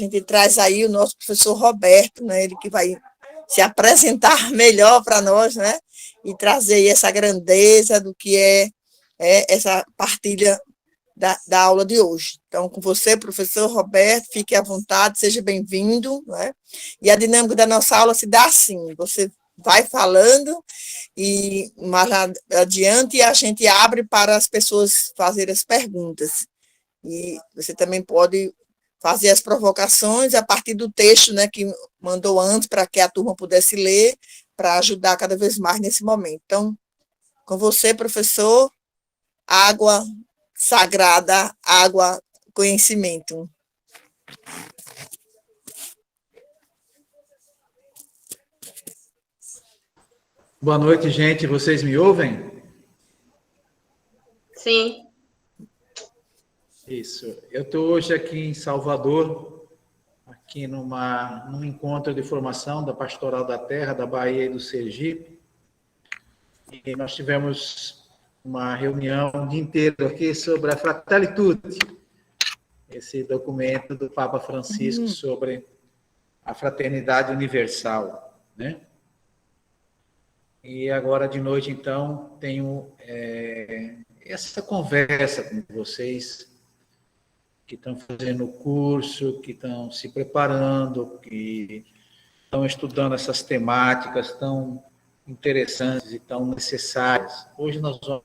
gente traz aí o nosso professor Roberto, né? Ele que vai se apresentar melhor para nós, né? E trazer aí essa grandeza do que é essa partilha da aula de hoje. Então, com você, professor Roberto, fique à vontade, seja bem-vindo, né? E a dinâmica da nossa aula se dá assim, você vai falando e mais adiante a gente abre para as pessoas fazerem as perguntas. E você também pode fazer as provocações a partir do texto, né, que mandou antes para que a turma pudesse ler, para ajudar cada vez mais nesse momento. Então, com você, professor, água sagrada, água, conhecimento. Boa noite, gente. Vocês me ouvem? Sim. Isso. Eu estou hoje aqui em Salvador, aqui num encontro de formação da Pastoral da Terra, da Bahia e do Sergipe. E nós tivemos uma reunião o dia inteiro aqui sobre a Fratelli Tutti, esse documento do Papa Francisco sobre a fraternidade universal, né? E agora de noite, então, tenho essa conversa com vocês que estão fazendo o curso, que estão se preparando, que estão estudando essas temáticas tão interessantes e tão necessárias. Hoje nós vamos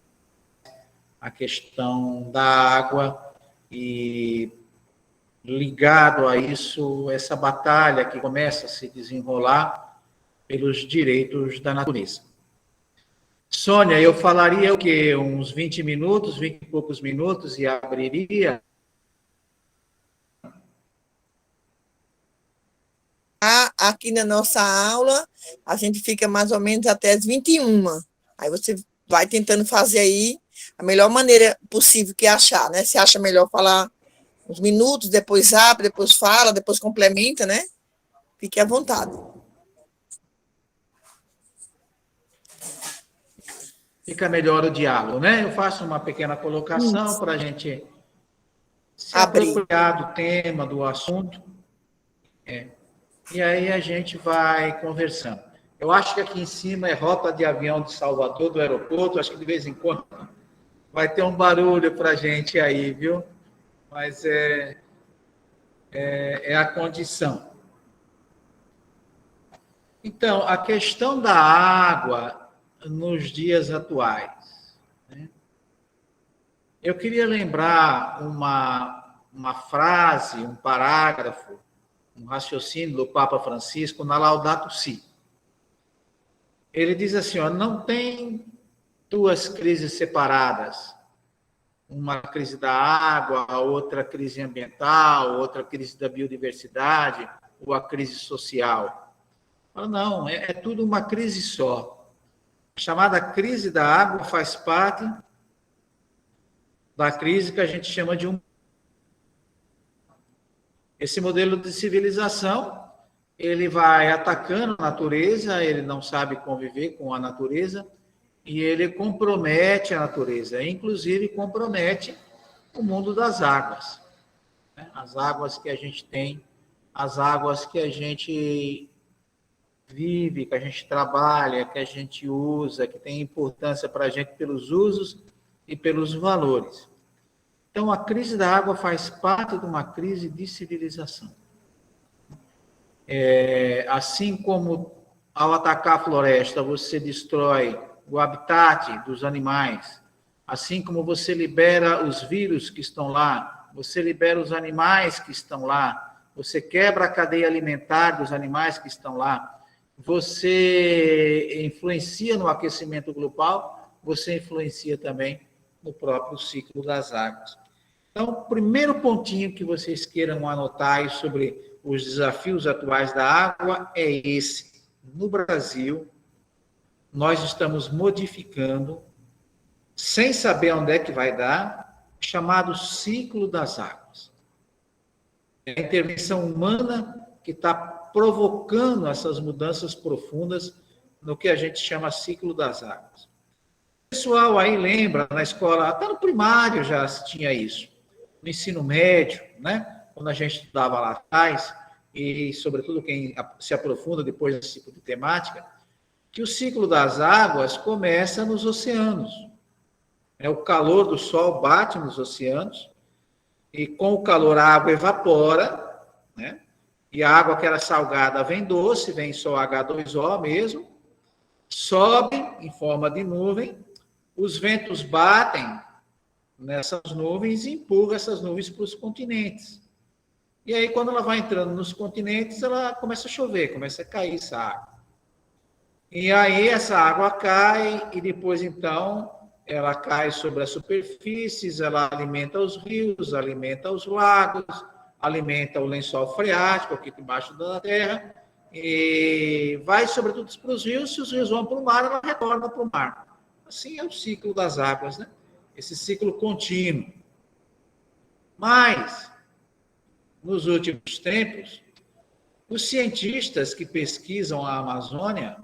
a questão da água e, ligado a isso, essa batalha que começa a se desenrolar pelos direitos da natureza. Sônia, eu falaria o quê? Uns 20 minutos, 20 e poucos minutos, e abriria. Aqui na nossa aula, a gente fica mais ou menos até as 21. Aí você vai tentando fazer aí a melhor maneira possível que achar, né? Se acha melhor falar uns minutos, depois abre, depois fala, depois complementa, né? Fique à vontade. Fica melhor o diálogo, né? Eu faço uma pequena colocação para a gente se apropriar do tema, do assunto. E aí a gente vai conversando. Eu acho que aqui em cima é rota de avião de Salvador, do aeroporto. Acho que de vez em quando vai ter um barulho para a gente aí, viu? Mas é a condição. Então, a questão da água nos dias atuais, né? Eu queria lembrar uma frase, um parágrafo, um raciocínio do Papa Francisco na Laudato Si. Ele diz assim, ó, não tem duas crises separadas, uma crise da água, a outra crise ambiental, outra crise da biodiversidade, ou a crise social. Não, é tudo uma crise só. A chamada crise da água faz parte da crise que a gente chama de esse modelo de civilização, ele vai atacando a natureza, ele não sabe conviver com a natureza, e ele compromete a natureza, inclusive compromete o mundo das águas, né? As águas que a gente tem, as águas que a gente vive, que a gente trabalha, que a gente usa, que tem importância para a gente pelos usos e pelos valores. Então, a crise da água faz parte de uma crise de civilização. Assim como, ao atacar a floresta, você destrói o habitat dos animais, assim como você libera os vírus que estão lá, você libera os animais que estão lá, você quebra a cadeia alimentar dos animais que estão lá, você influencia no aquecimento global, você influencia também no próprio ciclo das águas. Então, o primeiro pontinho que vocês queiram anotar sobre os desafios atuais da água é esse. No Brasil, nós estamos modificando, sem saber onde é que vai dar, chamado ciclo das águas. É a intervenção humana que está provocando essas mudanças profundas no que a gente chama ciclo das águas. O pessoal aí lembra, na escola, até no primário já tinha isso. No ensino médio, né? quando a gente estudava lá atrás, e sobretudo quem se aprofunda depois desse tipo de temática, que o ciclo das águas começa nos oceanos. O calor do sol bate nos oceanos, e com o calor a água evapora, né? E a água que era salgada vem doce, vem só H2O mesmo, sobe em forma de nuvem, os ventos batem nessas nuvens e empurram essas nuvens para os continentes. E aí, quando ela vai entrando nos continentes, ela começa a chover, começa a cair essa água. E aí, essa água cai e depois, então, ela cai sobre as superfícies, ela alimenta os rios, alimenta os lagos, alimenta o lençol freático aqui debaixo da terra, e vai, sobretudo, para os rios. Se os rios vão para o mar, ela retorna para o mar. Assim é o ciclo das águas, né? Esse ciclo contínuo. Mas, nos últimos tempos, os cientistas que pesquisam a Amazônia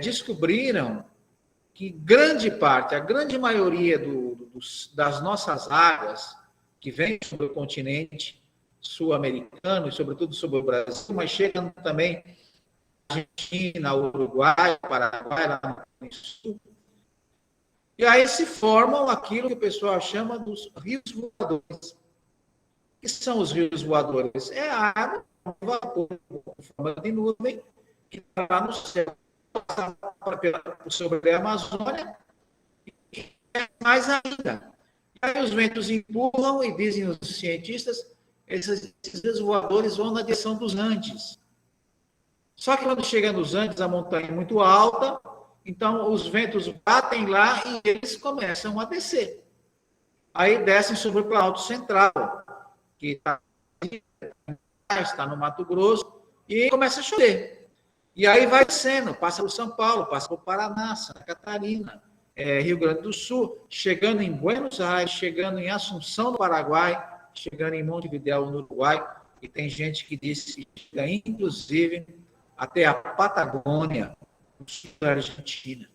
descobriram que grande parte, a grande maioria das nossas águas que vêm sobre o continente sul-americano e, sobretudo, sobre o Brasil, mas chegam também à Argentina, ao Uruguai, ao Paraguai, lá no sul. E aí se formam aquilo que o pessoal chama dos rios voadores. O que são os rios voadores? É a água, um vapor em forma de nuvem, que está no céu, passa sobre a Amazônia, e mais ainda. E aí os ventos empurram e dizem os cientistas, esses rios voadores vão na direção dos Andes. Só que quando chega nos Andes, a montanha é muito alta, então os ventos batem lá e eles começam a descer. Aí descem sobre o Planalto Central, que está no Mato Grosso, e começa a chover. E aí vai descendo, passa por São Paulo, passa por Paraná, Santa Catarina, Rio Grande do Sul, chegando em Buenos Aires, chegando em Assunção, no Paraguai, chegando em Montevidéu, no Uruguai, e tem gente que diz que chega, inclusive, até a Patagônia, no sul da Argentina.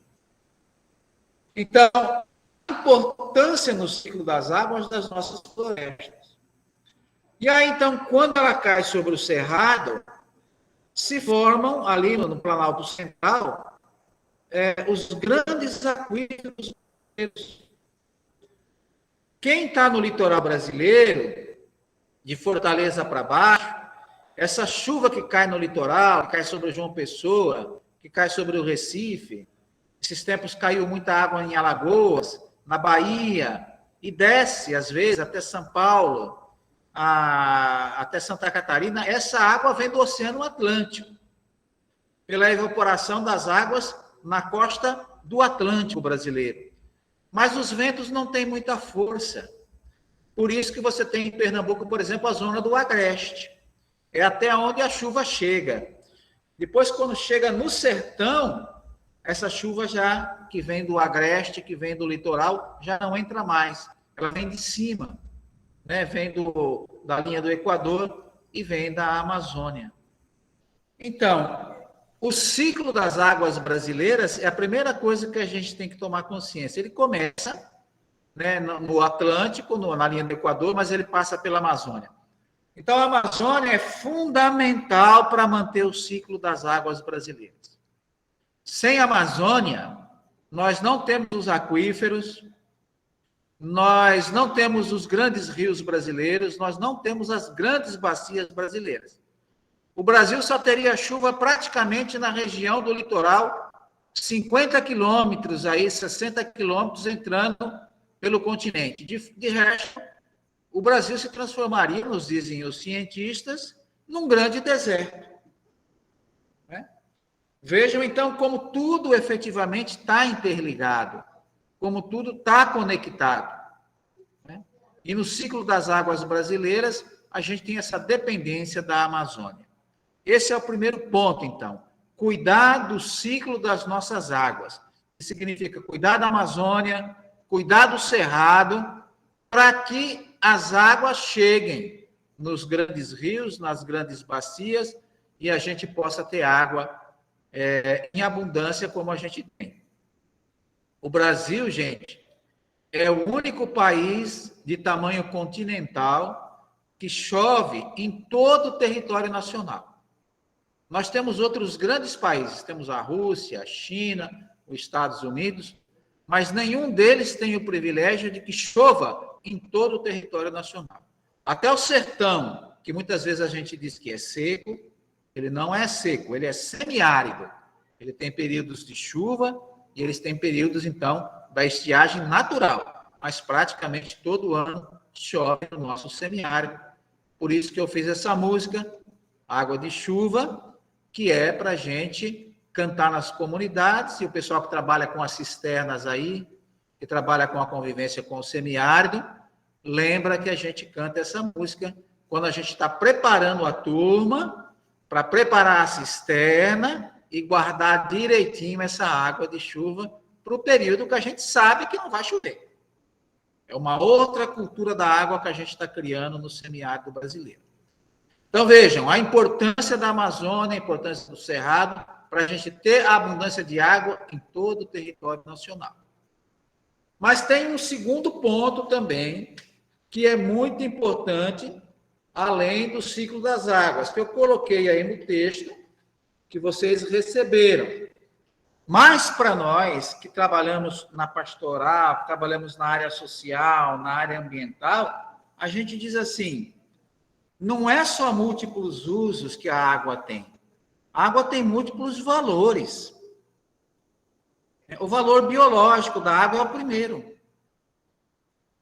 Então, a importância no ciclo das águas das nossas florestas. E aí, então, quando ela cai sobre o cerrado, se formam ali no Planalto Central os grandes aquíferos brasileiros. Quem está no litoral brasileiro, de Fortaleza para baixo, essa chuva que cai no litoral, que cai sobre João Pessoa, que cai sobre o Recife, esses tempos caiu muita água em Alagoas, na Bahia, e desce, às vezes, até São Paulo, até Santa Catarina. Essa água vem do Oceano Atlântico, pela evaporação das águas na costa do Atlântico brasileiro. Mas os ventos não têm muita força. Por isso que você tem em Pernambuco, por exemplo, a zona do Agreste. É até onde a chuva chega. Depois, quando chega no sertão, essa chuva já que vem do Agreste, que vem do litoral, já não entra mais. Ela vem de cima, né? Vem da linha do Equador e vem da Amazônia. Então, o ciclo das águas brasileiras é a primeira coisa que a gente tem que tomar consciência. Ele começa, né, no Atlântico, na linha do Equador, mas ele passa pela Amazônia. Então, a Amazônia é fundamental para manter o ciclo das águas brasileiras. Sem a Amazônia, nós não temos os aquíferos, nós não temos os grandes rios brasileiros, nós não temos as grandes bacias brasileiras. O Brasil só teria chuva praticamente na região do litoral, 50 quilômetros, aí 60 quilômetros entrando pelo continente. De resto, o Brasil se transformaria, nos dizem os cientistas, num grande deserto. Né? Vejam, então, como tudo efetivamente está interligado, como tudo está conectado. Né? E no ciclo das águas brasileiras, a gente tem essa dependência da Amazônia. Esse é o primeiro ponto, então. Cuidar do ciclo das nossas águas. Isso significa cuidar da Amazônia, cuidar do Cerrado, para que as águas cheguem nos grandes rios, nas grandes bacias, e a gente possa ter água em abundância como a gente tem. O Brasil, gente, é o único país de tamanho continental que chove em todo o território nacional. Nós temos outros grandes países, temos a Rússia, a China, os Estados Unidos, mas nenhum deles tem o privilégio de que chova em todo o território nacional. Até o sertão, que muitas vezes a gente diz que é seco, ele não é seco, ele é semiárido. Ele tem períodos de chuva e eles têm períodos, então, da estiagem natural, mas praticamente todo ano chove no nosso semiárido. Por isso que eu fiz essa música, Água de Chuva, que é para a gente cantar nas comunidades, e o pessoal que trabalha com as cisternas aí, que trabalha com a convivência com o semiárido, lembra que a gente canta essa música quando a gente está preparando a turma para preparar a cisterna e guardar direitinho essa água de chuva para o período que a gente sabe que não vai chover. É uma outra cultura da água que a gente está criando no semiárido brasileiro. Então, vejam, a importância da Amazônia, a importância do Cerrado, para a gente ter a abundância de água em todo o território nacional. Mas tem um segundo ponto também, que é muito importante, além do ciclo das águas, que eu coloquei aí no texto, que vocês receberam. Mas para nós que trabalhamos na pastoral, que trabalhamos na área social, na área ambiental, a gente diz assim, não é só múltiplos usos que a água tem. A água tem múltiplos valores. O valor biológico da água é o primeiro.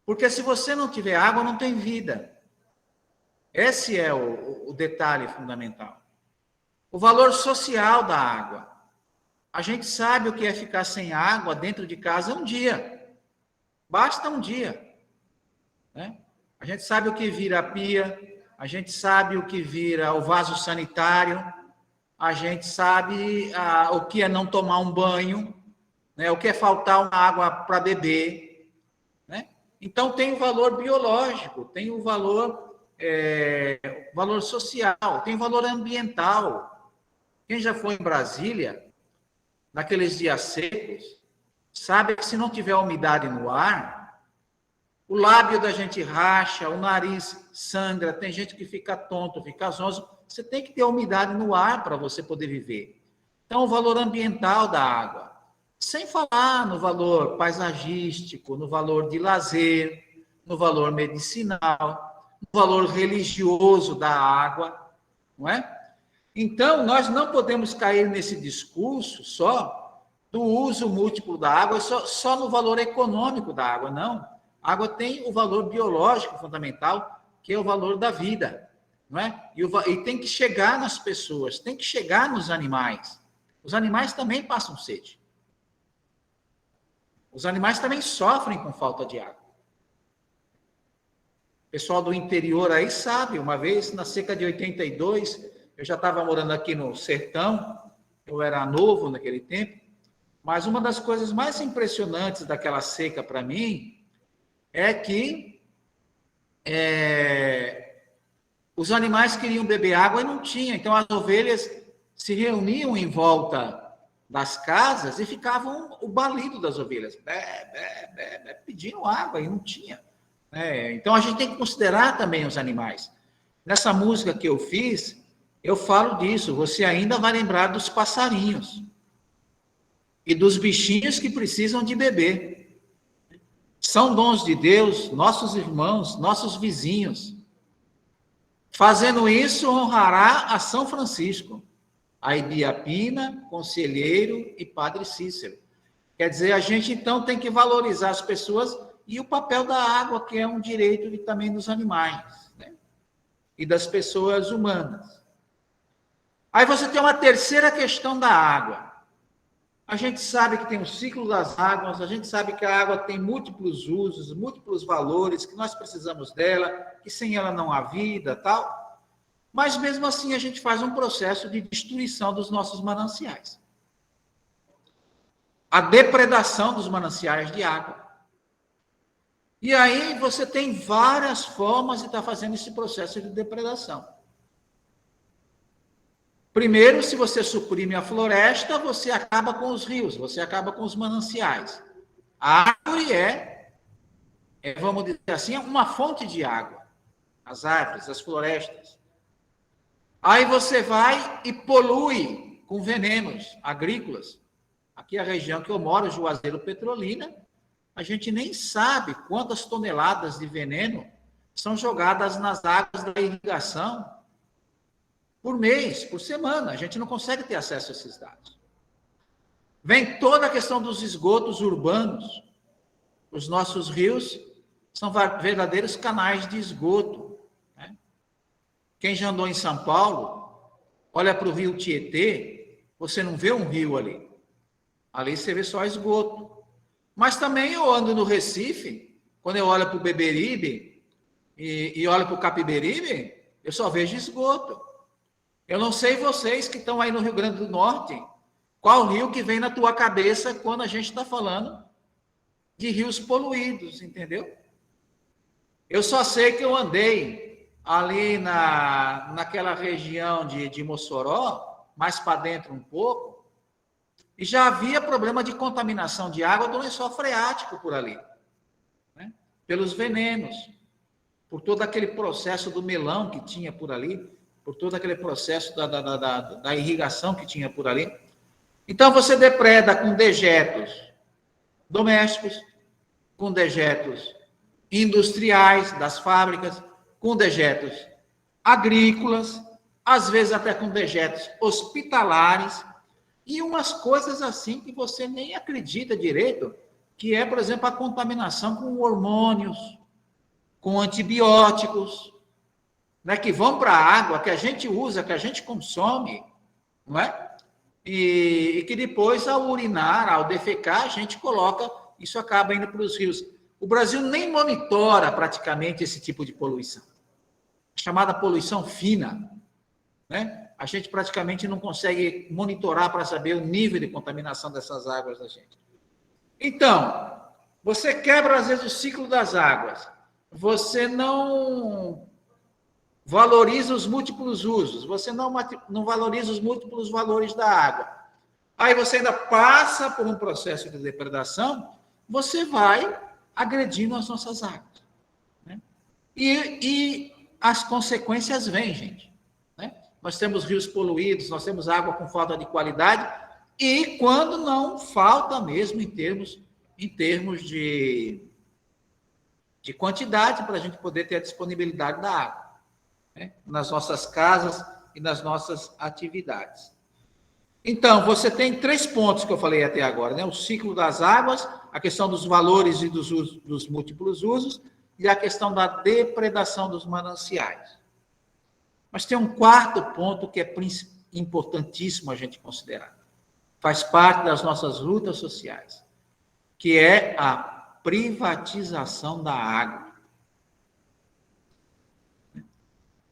Porque se você não tiver água, não tem vida. Esse é o detalhe fundamental. O valor social da água. A gente sabe o que é ficar sem água dentro de casa um dia. Basta um dia. Né? A gente sabe o que vira a pia, a gente sabe o que vira o vaso sanitário, a gente sabe o que é não tomar um banho, né? O que é faltar uma água para beber. Né? Então, tem o valor biológico, tem o valor social, tem o valor ambiental. Quem já foi em Brasília, naqueles dias secos, sabe que se não tiver umidade no ar, o lábio da gente racha, o nariz sangra, tem gente que fica tonto, fica zonzo. Você tem que ter umidade no ar para você poder viver. Então, o valor ambiental da água. Sem falar no valor paisagístico, no valor de lazer, no valor medicinal, no valor religioso da água, não é? Então, nós não podemos cair nesse discurso só do uso múltiplo da água, só no valor econômico da água, não. A água tem o valor biológico fundamental, que é o valor da vida, não é? E tem que chegar nas pessoas, tem que chegar nos animais. Os animais também passam sede. Os animais também sofrem com falta de água. O pessoal do interior aí sabe, uma vez, na seca de 82, eu já estava morando aqui no sertão, eu era novo naquele tempo, mas uma das coisas mais impressionantes daquela seca para mim é que os animais queriam beber água e não tinha. Então, as ovelhas se reuniam em volta das casas e ficavam o balido das ovelhas, pedindo água e não tinha. Então, a gente tem que considerar também os animais. Nessa música que eu fiz, eu falo disso. Você ainda vai lembrar dos passarinhos e dos bichinhos que precisam de beber. São dons de Deus, nossos irmãos, nossos vizinhos. Fazendo isso, honrará a São Francisco, a Ibiapina, Conselheiro e Padre Cícero. Quer dizer, a gente então tem que valorizar as pessoas e o papel da água, que é um direito também dos animais, né? E das pessoas humanas. Aí você tem uma terceira questão da água. A gente sabe que tem o ciclo das águas, a gente sabe que a água tem múltiplos usos, múltiplos valores, que nós precisamos dela, que sem ela não há vida, tal. Mas mesmo assim a gente faz um processo de destruição dos nossos mananciais. A depredação dos mananciais de água. E aí você tem várias formas de estar fazendo esse processo de depredação. Primeiro, se você suprime a floresta, você acaba com os rios, você acaba com os mananciais. A árvore vamos dizer assim, uma fonte de água. as árvores, as florestas. Aí você vai e polui com venenos agrícolas. Aqui a região que eu moro, Juazeiro Petrolina, a gente nem sabe quantas toneladas de veneno são jogadas nas águas da irrigação por mês, por semana. A gente não consegue ter acesso a esses dados. Vem toda a questão dos esgotos urbanos. Os nossos rios são verdadeiros canais de esgoto. Né? Quem já andou em São Paulo, olha para o rio Tietê, você não vê um rio ali. Ali você vê só esgoto. Mas também eu ando no Recife, quando eu olho para o Beberibe e olho para o Capiberibe, eu só vejo esgoto. Eu não sei vocês que estão aí no Rio Grande do Norte, qual rio que vem na tua cabeça quando a gente está falando de rios poluídos, entendeu? Eu só sei que eu andei ali naquela região de Mossoró, mais para dentro um pouco, e já havia problema de contaminação de água do lençol freático por ali, né? Pelos venenos, por todo aquele processo do melão que tinha por ali, por todo aquele processo da irrigação que tinha por ali. Então, você depreda com dejetos domésticos, com dejetos industriais das fábricas, com dejetos agrícolas, às vezes até com dejetos hospitalares, e umas coisas assim que você nem acredita direito, que é, por exemplo, a contaminação com hormônios, com antibióticos, né, que vão para a água, que a gente usa, que a gente consome, não é? E que depois, ao urinar, ao defecar, a gente coloca, isso acaba indo para os rios. O Brasil nem monitora praticamente esse tipo de poluição, chamada poluição fina, né? A gente praticamente não consegue monitorar para saber o nível de contaminação dessas águas da gente. Então, você quebra, às vezes, o ciclo das águas, você não valoriza os múltiplos usos, você não valoriza os múltiplos valores da água. Aí você ainda passa por um processo de depredação, você vai agredindo as nossas águas. Né? E as consequências vêm, gente. Né? Nós temos rios poluídos, nós temos água com falta de qualidade, e quando não falta mesmo em termos de quantidade para a gente poder ter a disponibilidade da água, né? Nas nossas casas e nas nossas atividades. Então, você tem 3 pontos que eu falei até agora, né? O ciclo das águas, a questão dos valores e dos múltiplos usos, e a questão da depredação dos mananciais. Mas tem um 4º ponto que é importantíssimo a gente considerar. Faz parte das nossas lutas sociais, que é a privatização da água.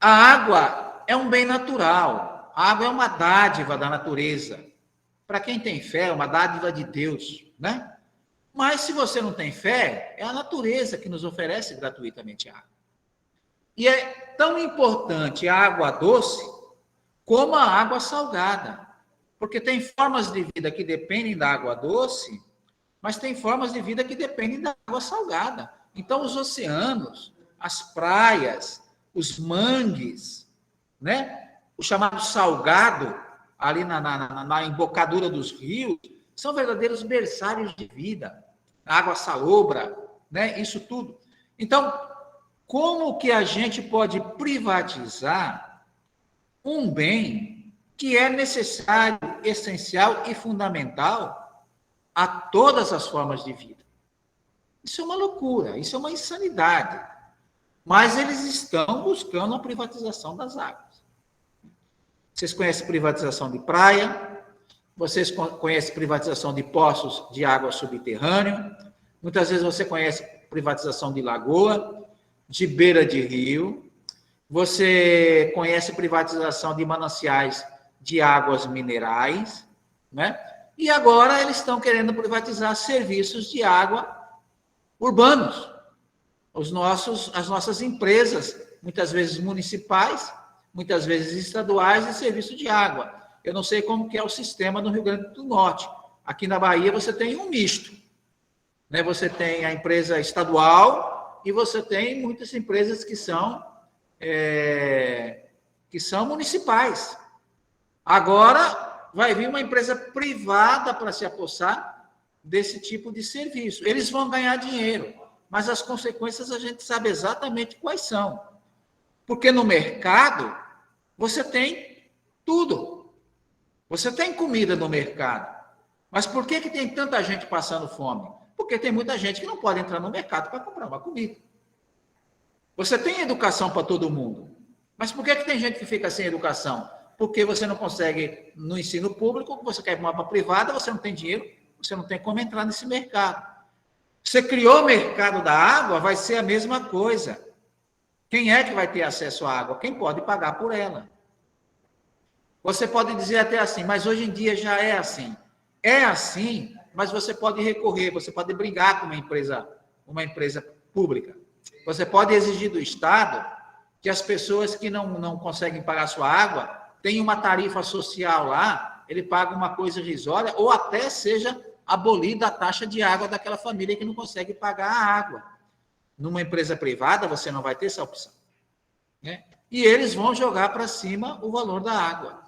A água é um bem natural. A água é uma dádiva da natureza. Para quem tem fé, é uma dádiva de Deus, né? Mas se você não tem fé, é a natureza que nos oferece gratuitamente a água. E é tão importante a água doce como a água salgada. Porque tem formas de vida que dependem da água doce, mas tem formas de vida que dependem da água salgada. Então, os oceanos, as praias, os mangues, né? O chamado salgado, ali na embocadura dos rios, são verdadeiros berçários de vida. A água salobra, né? Isso tudo. Então, como que a gente pode privatizar um bem que é necessário, essencial e fundamental a todas as formas de vida? Isso é uma loucura, isso é uma insanidade. Mas eles estão buscando a privatização das águas. Vocês conhecem privatização de praia, vocês conhecem privatização de poços de água subterrânea, muitas vezes você conhece privatização de lagoa, de beira de rio, você conhece privatização de mananciais de águas minerais, né? E agora eles estão querendo privatizar serviços de água urbanos. As nossas empresas, muitas vezes municipais, muitas vezes estaduais, de serviço de água. Eu não sei como que é o sistema no Rio Grande do Norte. Aqui na Bahia você tem um misto, né? Você tem a empresa estadual e você tem muitas empresas que são que são municipais. Agora vai vir uma empresa privada para se apossar desse tipo de serviço. Eles vão ganhar dinheiro, mas as consequências a gente sabe exatamente quais são. Porque no mercado você tem tudo. Você tem comida no mercado. Mas por que tem tanta gente passando fome? Porque tem muita gente que não pode entrar no mercado para comprar uma comida. Você tem educação para todo mundo. Mas por que tem gente que fica sem educação? Porque você não consegue no ensino público, você quer ir para uma privada, você não tem dinheiro, você não tem como entrar nesse mercado. Você criou o mercado da água, vai ser a mesma coisa. Quem é que vai ter acesso à água? Quem pode pagar por ela. Você pode dizer até assim, mas hoje em dia já é assim. É assim, mas você pode recorrer, você pode brigar com uma empresa pública. Você pode exigir do Estado que as pessoas que não conseguem pagar sua água tenham uma tarifa social lá, ele paga uma coisa irrisória, ou até seja abolida a taxa de água daquela família que não consegue pagar a água. Numa empresa privada, você não vai ter essa opção. Né? E eles vão jogar para cima o valor da água.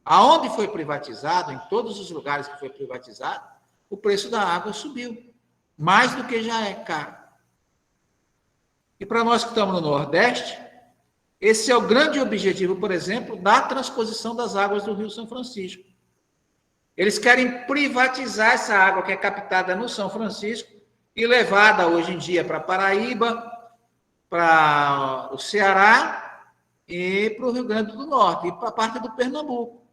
Aonde foi privatizado, em todos os lugares que foi privatizado, o preço da água subiu, mais do que já é caro. E para nós que estamos no Nordeste, esse é o grande objetivo, por exemplo, da transposição das águas do Rio São Francisco. Eles querem privatizar essa água que é captada no São Francisco e levada hoje em dia para Paraíba, para o Ceará e para o Rio Grande do Norte e para a parte do Pernambuco.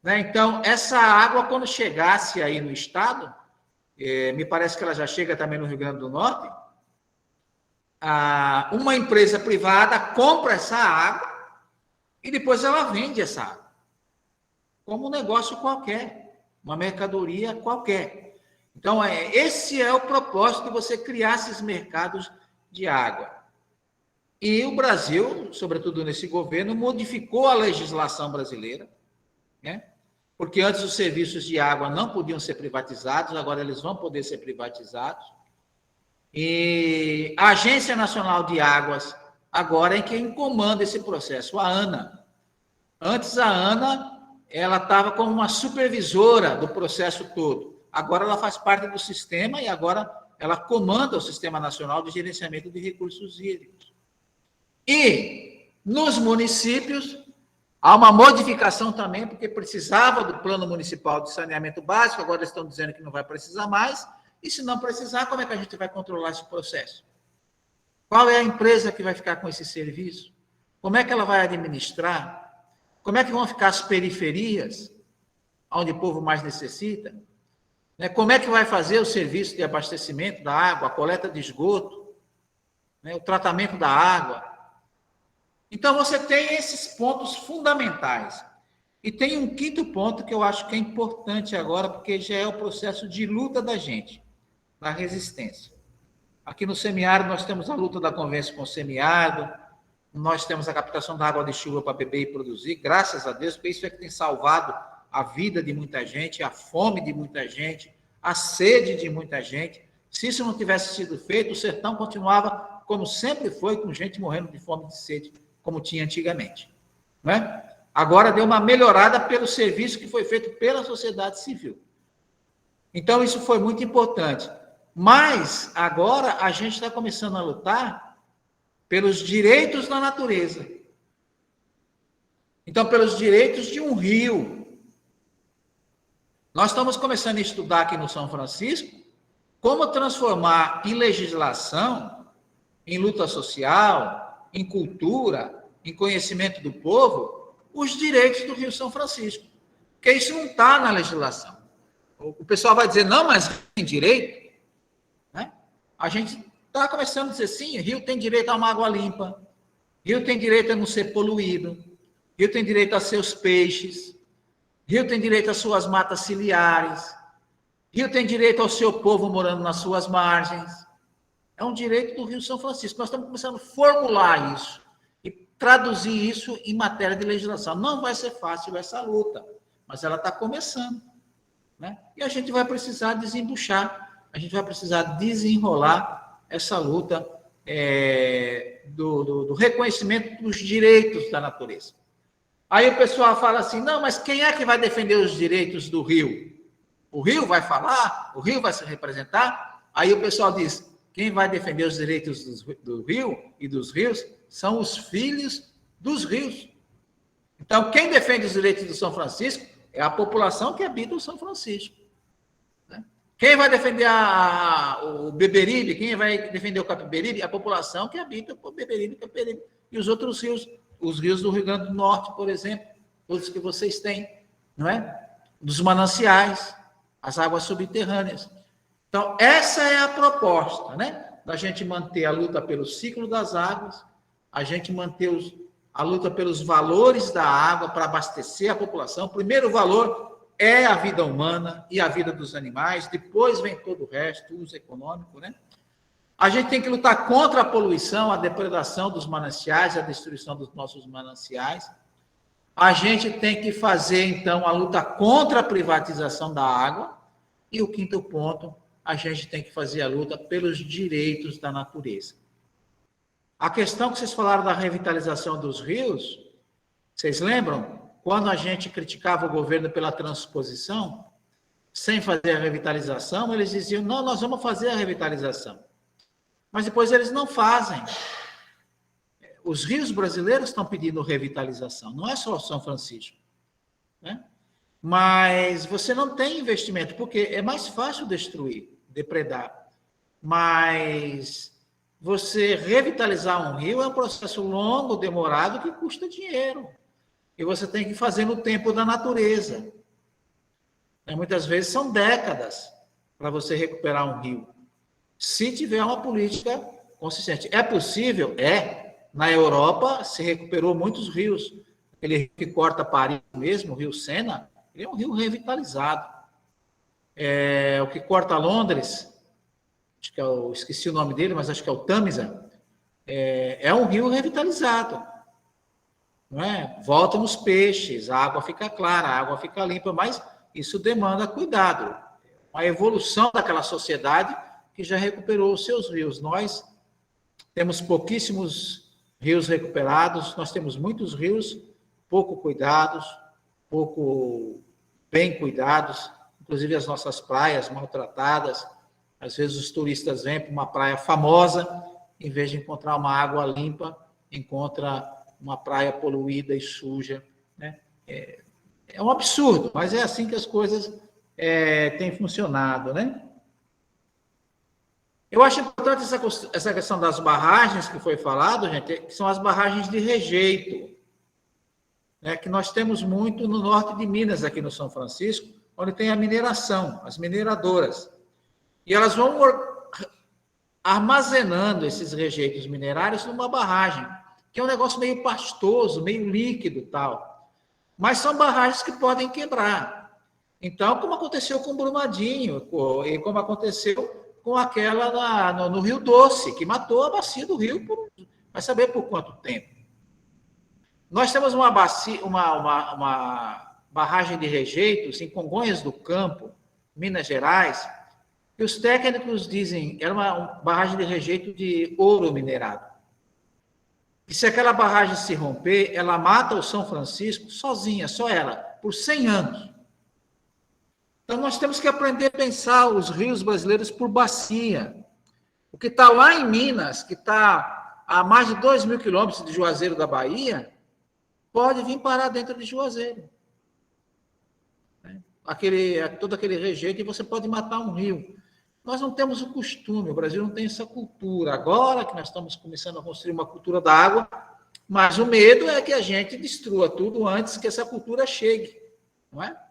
Né? Então, essa água, quando chegasse aí no estado, me parece que ela já chega também no Rio Grande do Norte, uma empresa privada compra essa água e depois ela vende essa água. Como um negócio qualquer, uma mercadoria qualquer. Então, esse é o propósito de você criar esses mercados de água. E o Brasil, sobretudo nesse governo, modificou a legislação brasileira, né? Porque antes os serviços de água não podiam ser privatizados, agora eles vão poder ser privatizados. E a Agência Nacional de Águas agora é quem comanda esse processo, a ANA. Antes a ANA, ela estava como uma supervisora do processo todo. Agora ela faz parte do sistema e agora ela comanda o Sistema Nacional de Gerenciamento de Recursos Hídricos. E nos municípios há uma modificação também, porque precisava do Plano Municipal de Saneamento Básico, agora eles estão dizendo que não vai precisar mais, e se não precisar, como é que a gente vai controlar esse processo? Qual é a empresa que vai ficar com esse serviço? Como é que ela vai administrar? Como é que vão ficar as periferias, onde o povo mais necessita? Como é que vai fazer o serviço de abastecimento da água, a coleta de esgoto, o tratamento da água? Então, você tem esses pontos fundamentais. E tem um quinto ponto que eu acho que é importante agora, porque já é o processo de luta da gente, da resistência. Aqui no semiárido, nós temos a luta da convivência com o semiárido, nós temos a captação da água de chuva para beber e produzir, graças a Deus, porque isso é que tem salvado a vida de muita gente, a fome de muita gente, a sede de muita gente. Se isso não tivesse sido feito, o sertão continuava como sempre foi, com gente morrendo de fome e de sede, como tinha antigamente. Né? Agora deu uma melhorada pelo serviço que foi feito pela sociedade civil. Então, isso foi muito importante. Mas, agora, a gente está começando a lutar pelos direitos da natureza. Então, pelos direitos de um rio. Nós estamos começando a estudar aqui no São Francisco como transformar em legislação, em luta social, em cultura, em conhecimento do povo, os direitos do Rio São Francisco. Porque isso não está na legislação. O pessoal vai dizer, não, mas tem direito. Né? A gente está começando a dizer, sim, o rio tem direito a uma água limpa, rio tem direito a não ser poluído, rio tem direito a seus peixes, rio tem direito às suas matas ciliares, rio tem direito ao seu povo morando nas suas margens. É um direito do Rio São Francisco. Nós estamos começando a formular isso e traduzir isso em matéria de legislação. Não vai ser fácil essa luta, mas ela está começando. Né? E a gente vai precisar desembuchar, a gente vai precisar desenrolar essa luta do reconhecimento dos direitos da natureza. Aí o pessoal fala assim, não, mas quem é que vai defender os direitos do rio? O rio vai falar? O rio vai se representar? Aí o pessoal diz, quem vai defender os direitos do rio e dos rios são os filhos dos rios. Então, quem defende os direitos do São Francisco é a população que habita o São Francisco. Né? Quem vai defender o Beberibe, quem vai defender o Capiberibe? A população que habita o Beberibe, Capiberibe e os outros rios. Os rios do Rio Grande do Norte, por exemplo, todos que vocês têm, não é? Dos mananciais, as águas subterrâneas. Então, essa é a proposta, né? Da gente manter a luta pelo ciclo das águas, a gente manter a luta pelos valores da água para abastecer a população. O primeiro valor é a vida humana e a vida dos animais, depois vem todo o resto, o uso econômico, né? A gente tem que lutar contra a poluição, a depredação dos mananciais, a destruição dos nossos mananciais. A gente tem que fazer, então, a luta contra a privatização da água. E o quinto ponto, a gente tem que fazer a luta pelos direitos da natureza. A questão que vocês falaram da revitalização dos rios, vocês lembram? Quando a gente criticava o governo pela transposição, sem fazer a revitalização, eles diziam, não, nós vamos fazer a revitalização. Mas depois eles não fazem. Os rios brasileiros estão pedindo revitalização, não é só o São Francisco. Né? Mas você não tem investimento, porque é mais fácil destruir, depredar. Mas você revitalizar um rio é um processo longo, demorado, que custa dinheiro. E você tem que fazer no tempo da natureza. Muitas vezes são décadas para você recuperar um rio. Se tiver uma política consistente. É possível? É. Na Europa, se recuperou muitos rios. Aquele rio que corta Paris mesmo, o rio Sena, ele é um rio revitalizado. O que corta Londres, acho que esqueci o nome dele, mas acho que é o Tamisa, é um rio revitalizado. Não é? Voltam os peixes, a água fica clara, a água fica limpa, mas isso demanda cuidado. A evolução daquela sociedade que já recuperou os seus rios. Nós temos pouquíssimos rios recuperados, nós temos muitos rios pouco cuidados, pouco bem cuidados, inclusive as nossas praias maltratadas. Às vezes os turistas vêm para uma praia famosa, em vez de encontrar uma água limpa, encontra uma praia poluída e suja. Né? É um absurdo, mas é assim que as coisas têm funcionado, né? Eu acho importante essa questão das barragens que foi falado, gente, que são as barragens de rejeito, né, que nós temos muito no norte de Minas, aqui no São Francisco, onde tem a mineração, as mineradoras. E elas vão armazenando esses rejeitos minerários numa barragem, que é um negócio meio pastoso, meio líquido tal. Mas são barragens que podem quebrar. Então, como aconteceu com Brumadinho, e como aconteceu com aquela no Rio Doce, que matou a bacia do rio, vai saber por quanto tempo. Nós temos uma barragem de rejeitos em Congonhas do Campo, Minas Gerais, e os técnicos dizem que era uma barragem de rejeito de ouro minerado. E se aquela barragem se romper, ela mata o São Francisco sozinha, só ela, por 100 anos. Então, nós temos que aprender a pensar os rios brasileiros por bacia. O que está lá em Minas, que está a mais de 2.000 quilômetros de Juazeiro da Bahia, pode vir parar dentro de Juazeiro. Todo aquele rejeito, e você pode matar um rio. Nós não temos o costume, o Brasil não tem essa cultura. Agora que nós estamos começando a construir uma cultura da água, mas o medo é que a gente destrua tudo antes que essa cultura chegue, não é?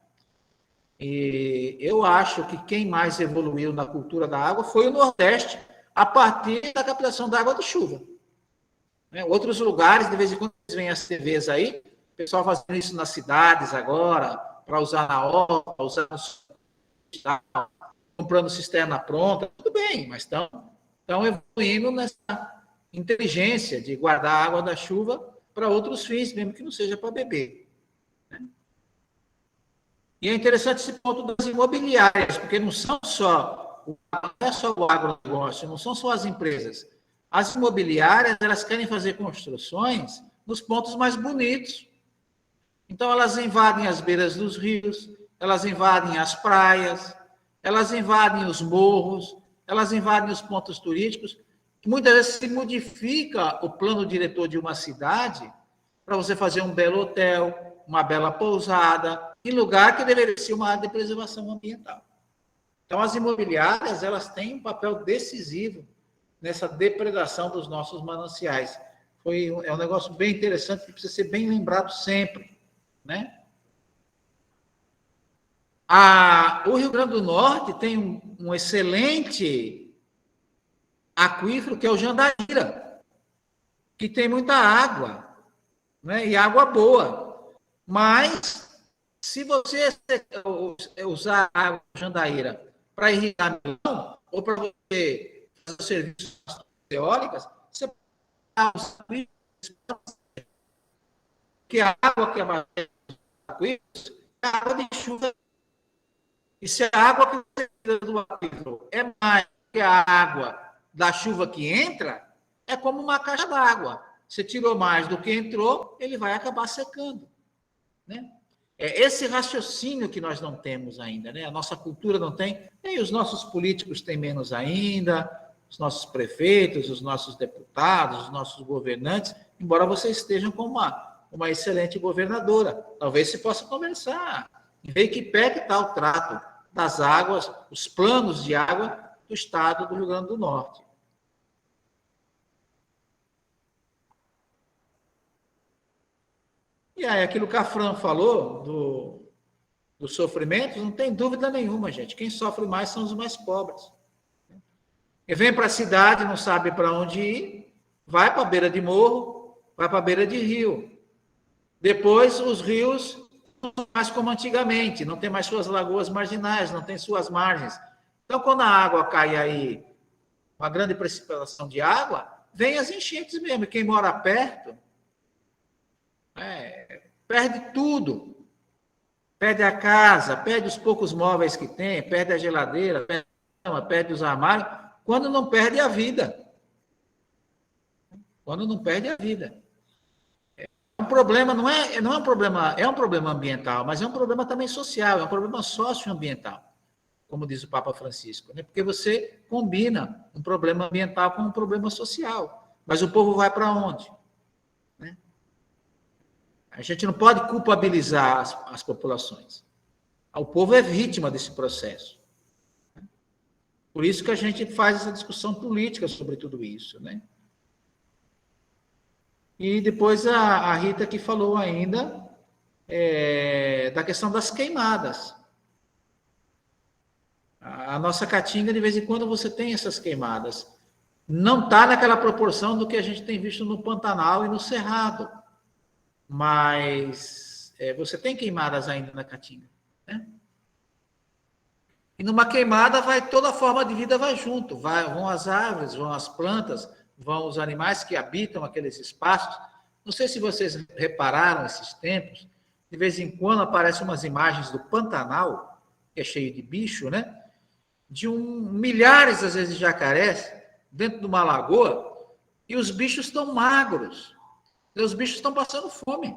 E eu acho que quem mais evoluiu na cultura da água foi o Nordeste, a partir da captação da água de chuva. Outros lugares, de vez em quando, vêm as TVs aí, o pessoal fazendo isso nas cidades agora, para usar na horta, para usar no... comprando cisterna pronta, tudo bem, mas estão evoluindo nessa inteligência de guardar a água da chuva para outros fins, mesmo que não seja para beber. E é interessante esse ponto das imobiliárias, porque não é só o agronegócio, não são só as empresas. As imobiliárias, elas querem fazer construções nos pontos mais bonitos. Então, elas invadem as beiras dos rios, elas invadem as praias, elas invadem os morros, elas invadem os pontos turísticos. Muitas vezes se modifica o plano diretor de uma cidade para você fazer um belo hotel, uma bela pousada, em lugar que deveria ser uma área de preservação ambiental. Então, as imobiliárias, elas têm um papel decisivo nessa depredação dos nossos mananciais. É um negócio bem interessante que precisa ser bem lembrado sempre, né? O Rio Grande do Norte tem um excelente aquífero, que é o Jandaíra, que tem muita água, né? E água boa. Mas, se você usar a água do Jandaíra para irrigar milão, ou para você fazer serviços eólicas, você pode usar que a água que abastece o aquífero é água de chuva. E se a água que você tira do aquífero é mais que a água da chuva que entra, é como uma caixa d'água. Você tirou mais do que entrou, ele vai acabar secando, né? É esse raciocínio que nós não temos ainda, né? A nossa cultura não tem, e os nossos políticos têm menos ainda, os nossos prefeitos, os nossos deputados, os nossos governantes, embora vocês estejam com uma excelente governadora. Talvez se possa conversar, ver que pé que está o trato das águas, os planos de água do estado do Rio Grande do Norte. E aí, aquilo que a Fran falou do sofrimento, não tem dúvida nenhuma, gente. Quem sofre mais são os mais pobres. E vem para a cidade, não sabe para onde ir, vai para a beira de morro, vai para a beira de rio. Depois, os rios não são mais como antigamente, não tem mais suas lagoas marginais, não tem suas margens. Então, quando a água cai aí, uma grande precipitação de água, vem as enchentes mesmo. Quem mora perto, perde tudo. Perde a casa, perde os poucos móveis que tem, perde a geladeira, perde os armários, quando não perde a vida. Quando não perde a vida. O problema não é um problema, é um problema ambiental, mas é um problema também social, é um problema socioambiental, como diz o Papa Francisco, né? Porque você combina um problema ambiental com um problema social. Mas o povo vai para onde? Né? A gente não pode culpabilizar as populações. O povo é vítima desse processo. Por isso que a gente faz essa discussão política sobre tudo isso, né? E depois a Rita que falou ainda da questão das queimadas. A nossa Caatinga, de vez em quando, você tem essas queimadas. Não está naquela proporção do que a gente tem visto no Pantanal e no Cerrado. Mas você tem queimadas ainda na Caatinga, né? E numa queimada toda a forma de vida vai junto. Vão as árvores, vão as plantas, vão os animais que habitam aqueles espaços. Não sei se vocês repararam esses tempos, de vez em quando aparecem umas imagens do Pantanal, que é cheio de bicho, né? De milhares, às vezes, de jacarés dentro de uma lagoa, e os bichos estão magros. E os bichos estão passando fome.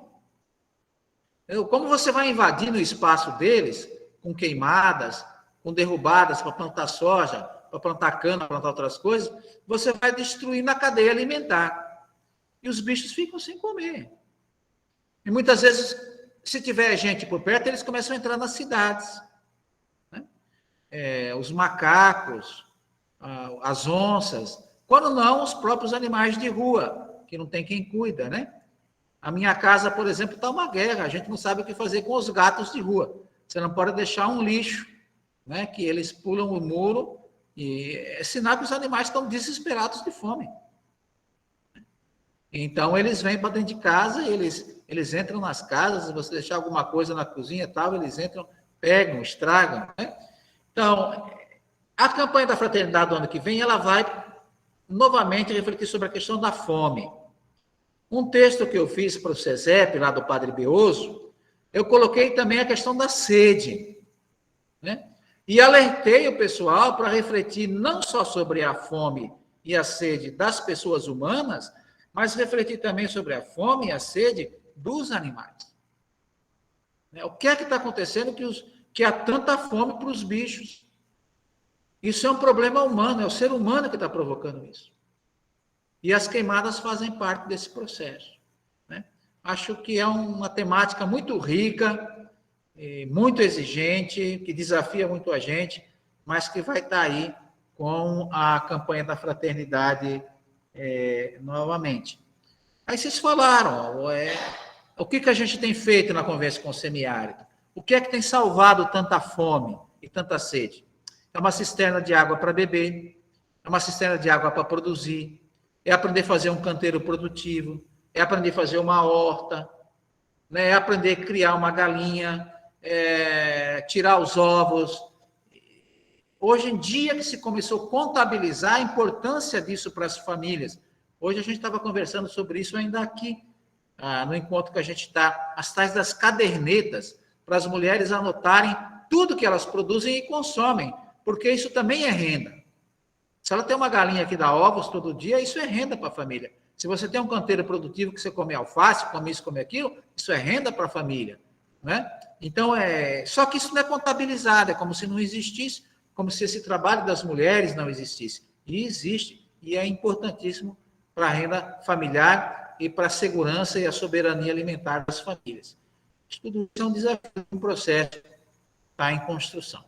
Como você vai invadir no espaço deles, com queimadas, com derrubadas para plantar soja, para plantar cana, para plantar outras coisas, você vai destruindo a cadeia alimentar. E os bichos ficam sem comer. E muitas vezes, se tiver gente por perto, eles começam a entrar nas cidades. Né? Os macacos, as onças, quando não, os próprios animais de rua, que não tem quem cuida, né? A minha casa, por exemplo, está uma guerra, a gente não sabe o que fazer com os gatos de rua. Você não pode deixar um lixo, né? Que eles pulam o muro, e é sinal que os animais estão desesperados de fome. Então, eles vêm para dentro de casa, eles entram nas casas, se você deixar alguma coisa na cozinha e tal, eles entram, pegam, estragam, né? Então, a campanha da Fraternidade do ano que vem, ela vai novamente refletir sobre a questão da fome. Um texto que eu fiz para o SESEP, lá do Padre Beoso, eu coloquei também a questão da sede, né? E alertei o pessoal para refletir não só sobre a fome e a sede das pessoas humanas, mas refletir também sobre a fome e a sede dos animais. O que é que está acontecendo que há tanta fome para os bichos? Isso é um problema humano, é o ser humano que está provocando isso. E as queimadas fazem parte desse processo. Né? Acho que é uma temática muito rica, muito exigente, que desafia muito a gente, mas que vai estar aí com a campanha da fraternidade novamente. Aí vocês falaram, o que a gente tem feito na conversa com o semiárido? O que é que tem salvado tanta fome e tanta sede? É uma cisterna de água para beber, é uma cisterna de água para produzir, é aprender a fazer um canteiro produtivo, é aprender a fazer uma horta, né? É aprender a criar uma galinha, tirar os ovos. Hoje em dia que se começou a contabilizar a importância disso para as famílias. Hoje a gente estava conversando sobre isso ainda aqui, no encontro que a gente está, as tais das cadernetas, para as mulheres anotarem tudo que elas produzem e consomem, porque isso também é renda. Se ela tem uma galinha que dá ovos todo dia, isso é renda para a família. Se você tem um canteiro produtivo que você come alface, come isso, come aquilo, isso é renda para a família. Né? Então, só que isso não é contabilizado, é como se não existisse, como se esse trabalho das mulheres não existisse. E existe, e é importantíssimo para a renda familiar e para a segurança e a soberania alimentar das famílias. Isso tudo é um desafio, um processo que está em construção.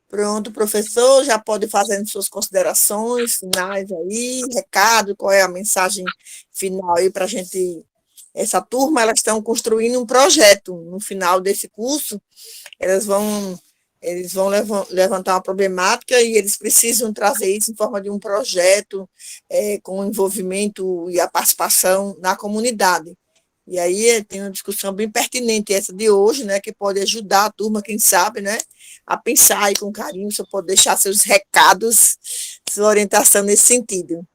Pronto, professor, já pode fazer suas considerações finais aí, recado, qual é a mensagem final aí para a gente. Essa turma, elas estão construindo um projeto. No final desse curso, eles vão levantar uma problemática e eles precisam trazer isso em forma de um projeto com o envolvimento e a participação na comunidade. E aí tem uma discussão bem pertinente essa de hoje, né, que pode ajudar a turma, quem sabe, né, a pensar aí com carinho, se eu pode deixar seus recados, sua orientação nesse sentido.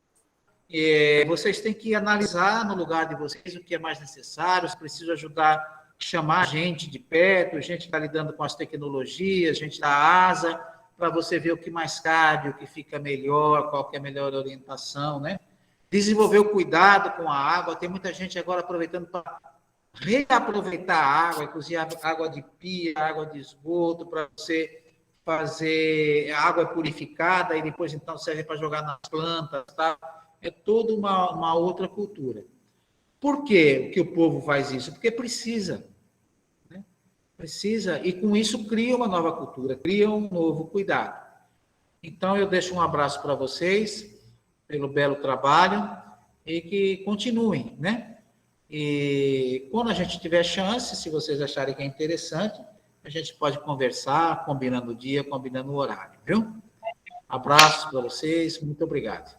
Vocês têm que analisar no lugar de vocês o que é mais necessário, se precisa ajudar, chamar gente de perto, gente que está lidando com as tecnologias, gente da ASA, para você ver o que mais cabe, o que fica melhor, qual que é a melhor orientação, né? Desenvolver o cuidado com a água, tem muita gente agora aproveitando para reaproveitar a água, inclusive água de pia, água de esgoto, para você fazer água purificada e depois então serve para jogar nas plantas, tá? É toda uma outra cultura. Por que o povo faz isso? Porque precisa. Né? Precisa, e com isso cria uma nova cultura, cria um novo cuidado. Então, eu deixo um abraço para vocês, pelo belo trabalho, e que continuem, né? E quando a gente tiver chance, se vocês acharem que é interessante, a gente pode conversar, combinando o dia, combinando o horário, viu? Abraços para vocês, muito obrigado.